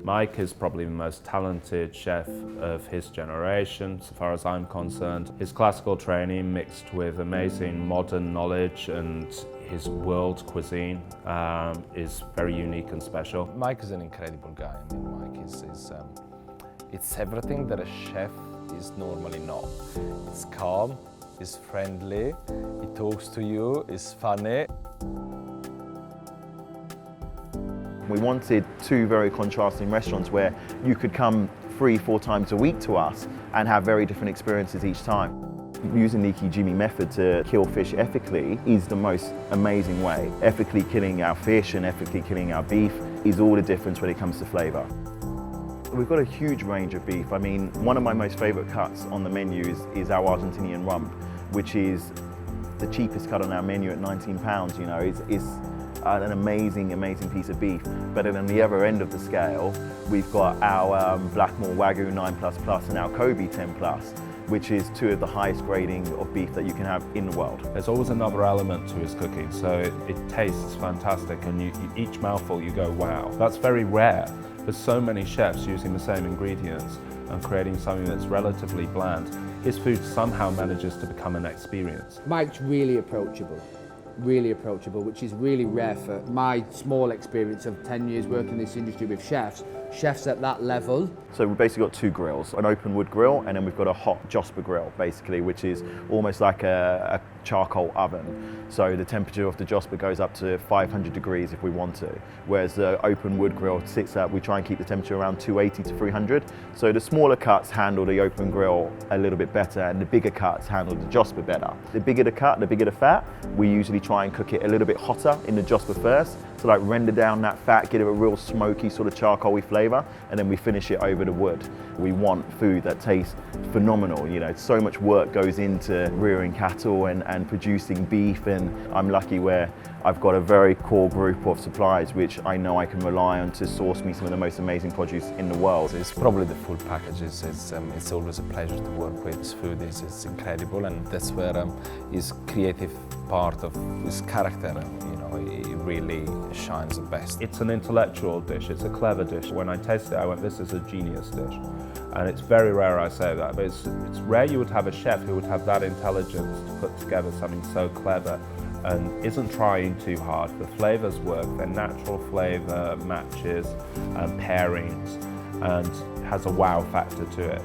Mike is probably the most talented chef of his generation, so far as I'm concerned. His classical training mixed with amazing modern knowledge and his world cuisine is very unique and special. Mike is an incredible guy. I mean, Mike is it's everything that a chef is normally not. It's calm, he's friendly, he talks to you, he's funny. We wanted two very contrasting restaurants where you could come 3-4 times a week to us and have very different experiences each time. Using the Ikijimi method to kill fish ethically is the most amazing way. Ethically killing our fish and ethically killing our beef is all the difference when it comes to flavour. We've got a huge range of beef. I mean, one of my most favourite cuts on the menu is our Argentinian rump, which is the cheapest cut on our menu at £19. You know, it's an amazing, amazing piece of beef. But then on the other end of the scale, we've got our Blackmore Wagyu 9++ and our Kobe 10+, which is two of the highest grading of beef that you can have in the world. There's always another element to his cooking, so it tastes fantastic, and each mouthful you go, wow. That's very rare. There's so many chefs using the same ingredients and creating something that's relatively bland. His food somehow manages to become an experience. Mike's really approachable, which is really rare for my small experience of 10 years working in this industry with chefs at that level. So we've basically got two grills, an open wood grill, and then we've got a hot Josper grill, basically, which is almost like a charcoal oven. So the temperature of the Josper goes up to 500 degrees if we want to, whereas the open wood grill sits at, we try and keep the temperature around 280 to 300. So the smaller cuts handle the open grill a little bit better, and the bigger cuts handle the Josper better. The bigger the cut, the bigger the fat, we usually try and cook it a little bit hotter in the Josper first, to like render down that fat, give it a real smoky sort of charcoal-y flavour, and then we finish it over the wood. We want food that tastes phenomenal. You know, so much work goes into rearing cattle and producing beef, and I'm lucky where I've got a very core group of suppliers which I know I can rely on to source me some of the most amazing produce in the world. It's probably the full package. It's always a pleasure to work with. His food is incredible, and that's where his creative part of his character, you know, it really shines the best. It's an intellectual dish, it's a clever dish. When I tasted it, I went, this is a genius dish. And it's very rare I say that, but it's rare you would have a chef who would have that intelligence to put together something so clever and isn't trying too hard. The flavours work, they're natural flavour matches and pairings, and has a wow factor to it.